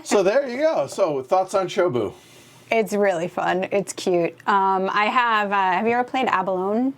So there you go. So thoughts on SHŌBU? It's really fun. It's cute. I have you ever played Abalone?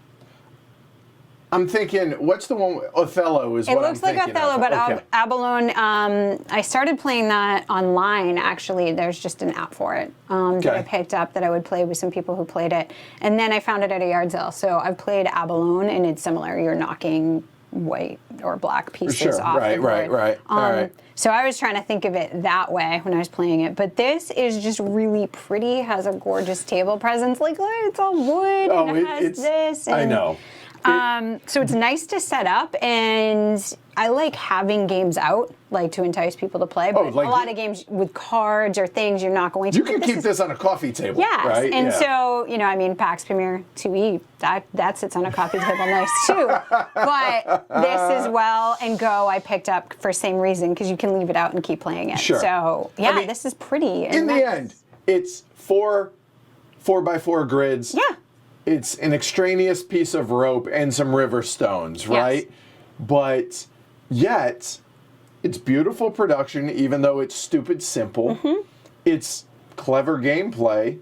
I'm thinking, what's the one? Othello is what I'm thinking. It looks like Othello, of. but Okay. Abalone, I started playing that online, actually. There's just an app for it that I picked up that I would play with some people who played it. And then I found it at a yard sale. So I've played Abalone, and it's similar. You're knocking white or black pieces off the board. Right. All right. So I was trying to think of it that way when I was playing it. But this is just really pretty, has a gorgeous table presence. Like, it's all wood, and it has this. And, I know. So it's nice to set up, and I like having games out, like to entice people to play. But a lot of games with cards or things you're not going to. You can keep this on a coffee table, yes, right? And so, PAX Premier 2E, that sits on a coffee table nice too. But this as well, and Go I picked up for same reason, because you can leave it out and keep playing it. Sure. So, this is pretty. In the end, it's 4x4 grids. Yeah. It's an extraneous piece of rope and some river stones, right? Yes. But yet, it's beautiful production, even though it's stupid simple. Mm-hmm. It's clever gameplay,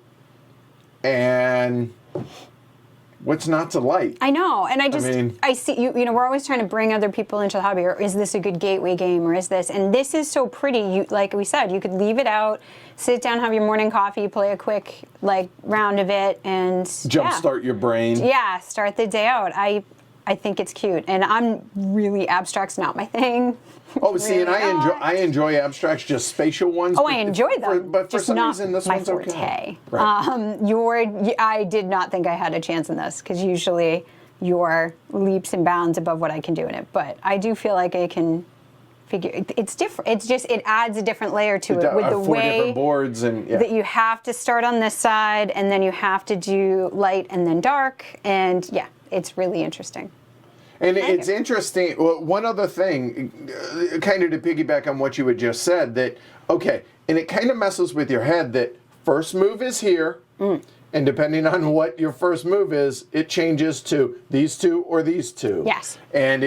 and what's not to like? I know, and I see, we're always trying to bring other people into the hobby, or is this a good gateway game, or is this, and this is so pretty, like we said, you could leave it out, sit down, have your morning coffee, play a quick, round of it, and jumpstart your brain. Yeah, start the day out. I think it's cute, and I'm really, abstract's not my thing. Oh, see, and I enjoy abstracts, just spatial ones. Oh, I enjoy them, but for just some not reason, this my one's forte. okay. Right. I did not think I had a chance in this, because usually you're leaps and bounds above what I can do in it. But I do feel like I can figure. It's different. It's just it adds a different layer to it with the four way different boards and that you have to start on this side, and then you have to do light and then dark, and it's really interesting. And it's interesting. Well, one other thing, kind of to piggyback on what you had just said, that, okay, and it kind of messes with your head that first move is here, and depending on what your first move is, it changes to these two or these two. Yes. And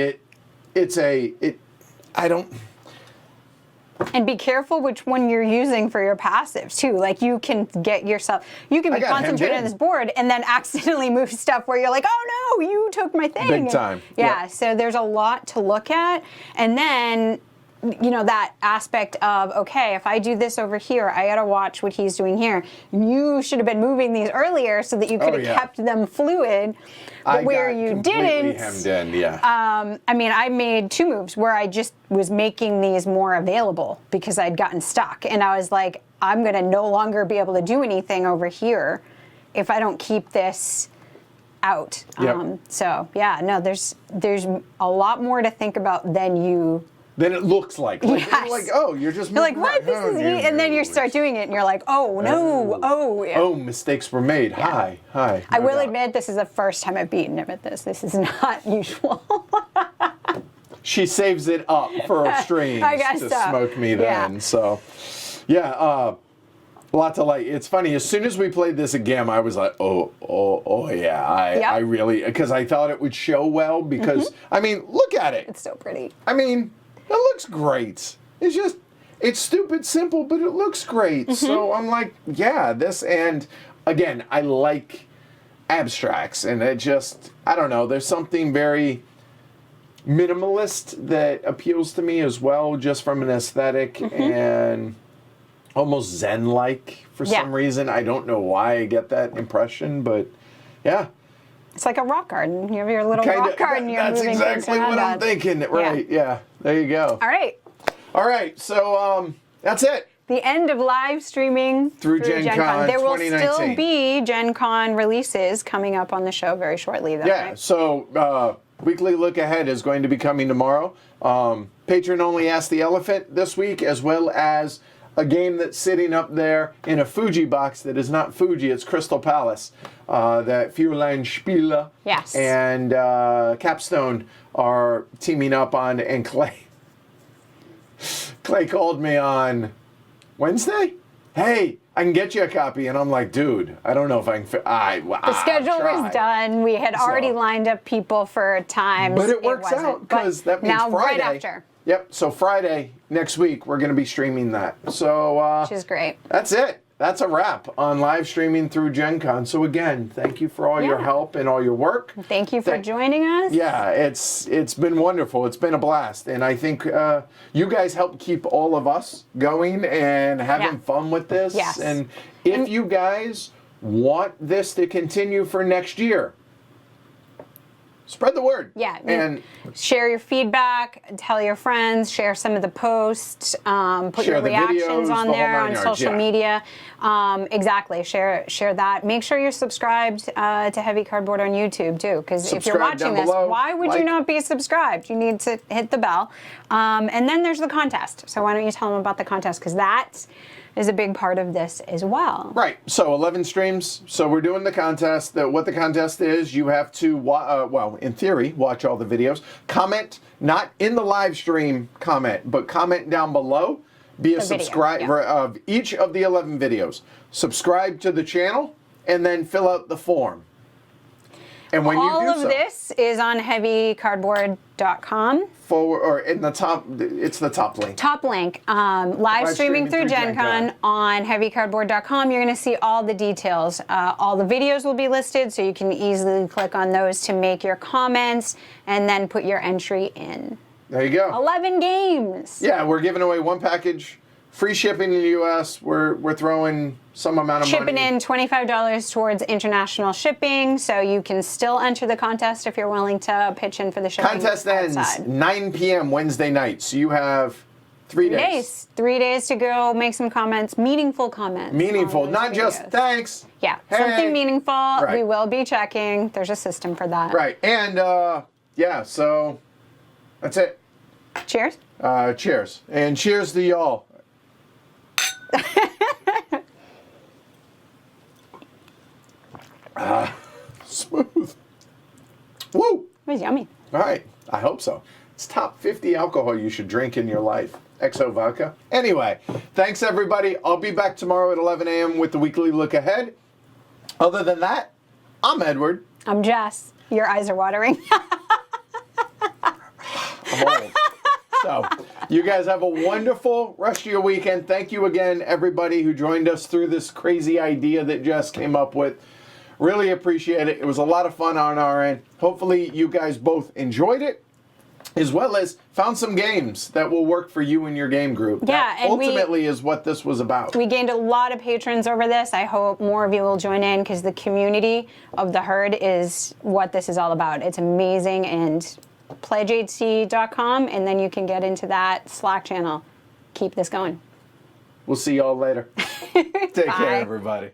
And be careful which one you're using for your passives, too. Like, you can you can be concentrated on this board and then accidentally move stuff where you're like, oh no, you took my thing. Big time. Yeah, so there's a lot to look at. And then, that aspect of, okay, if I do this over here, I gotta watch what he's doing here. You should have been moving these earlier so that you could have kept them fluid. But where you didn't, hemmed in, I made two moves where I just was making these more available because I'd gotten stuck. And I was like, I'm going to no longer be able to do anything over here if I don't keep this out. Yep. There's a lot more to think about than it looks like. You're like, oh, you're just moving. You're like, what? This is and then you start doing it, and you're like, oh no, oh, mistakes were made. Yeah. Hi. I will admit, this is the first time I've beaten him at this. This is not usual. She saves it up for streams to smoke me then. Yeah. So, a lot to like. It's funny. As soon as we played this again, I was like, oh yeah. I really, because I thought it would show well. Because look at it. It's so pretty. It looks great. It's stupid simple, but it looks great. Mm-hmm. So I'm like, this, and again, I like abstracts, and it just, I don't know, there's something very minimalist that appeals to me as well, just from an aesthetic, and almost Zen-like for some reason. I don't know why I get that impression, but yeah. It's like a rock garden. You have your little rock garden. That's exactly what I'm thinking. Right, yeah. There you go. All right, so that's it. The end of live streaming through Gen Con. There will still be Gen Con releases coming up on the show very shortly, though. Yeah, so weekly look ahead is going to be coming tomorrow. Patron only Ask the Elephant this week, as well as a game that's sitting up there in a Fuji box that is not Fuji, it's Crystal Palace. That Feuerlein Spiele and Capstone are teaming up on, and Clay called me on Wednesday. Hey, I can get you a copy, and I'm like, dude, I don't know if I can. The schedule was done. We had already lined up people for times, but it works out because that means now Friday. Right after. Yep. So Friday, next week, we're going to be streaming that. So Which is great. That's it. That's a wrap on live streaming through Gen Con. So again, thank you for all your help and all your work. Thank you for joining us. Yeah, it's been wonderful. It's been a blast. And I think you guys help keep all of us going and having fun with this. Yes. And if you guys want this to continue for next year, spread the word. Yeah. And share your feedback, tell your friends, share some of the posts, put your reactions on there on social media. Exactly. Share that. Make sure you're subscribed to Heavy Cardboard on YouTube too, because if you're watching this, why would you not be subscribed? You need to hit the bell. And then there's the contest. So why don't you tell them about the contest, because that is a big part of this as well. Right. So 11 streams. So we're doing the contest. What the contest is, you have to, well, in theory, watch all the videos. Comment, not in the live stream comment, but comment down below. Be a subscriber of each of the 11 videos. Subscribe to the channel, and then fill out the form. And when you do all of this is on heavycardboard.com. Or in the top, it's the top link. Top link. Live streaming through Gen Con on heavycardboard.com. You're going to see all the details. All the videos will be listed, so you can easily click on those to make your comments and then put your entry in. There you go. 11 games. Yeah, we're giving away one package. Free shipping in the U.S. We're throwing some amount of money. Shipping in $25 towards international shipping, so you can still enter the contest if you're willing to pitch in for the shipping. Contest ends 9 p.m. Wednesday night, so you have 3 days. 3 days to go. Make some comments, meaningful comments. Meaningful, not just thanks. Yeah, hey. Something meaningful. Right. We will be checking. There's a system for that. Right, and yeah, so that's it. Cheers. Cheers, and cheers to y'all. Smooth. Woo! It was yummy. All right, I hope so. It's top 50 alcohol you should drink in your life. XO vodka. Anyway, thanks everybody. I'll be back tomorrow at 11 a.m. with the weekly look ahead. Other than that, I'm Edward. I'm Jess. Your eyes are watering. I'm old. So, you guys have a wonderful rest of your weekend. Thank you again, everybody who joined us through this crazy idea that Jess came up with. Really appreciate it. It was a lot of fun on our end. Hopefully, you guys both enjoyed it, as well as found some games that will work for you and your game group. Yeah, that and ultimately is what this was about. We gained a lot of patrons over this. I hope more of you will join in, because the community of the herd is what this is all about. It's amazing, and pledgehc.com, and then you can get into that Slack channel. Keep this going. We'll see y'all later. Take care, everybody.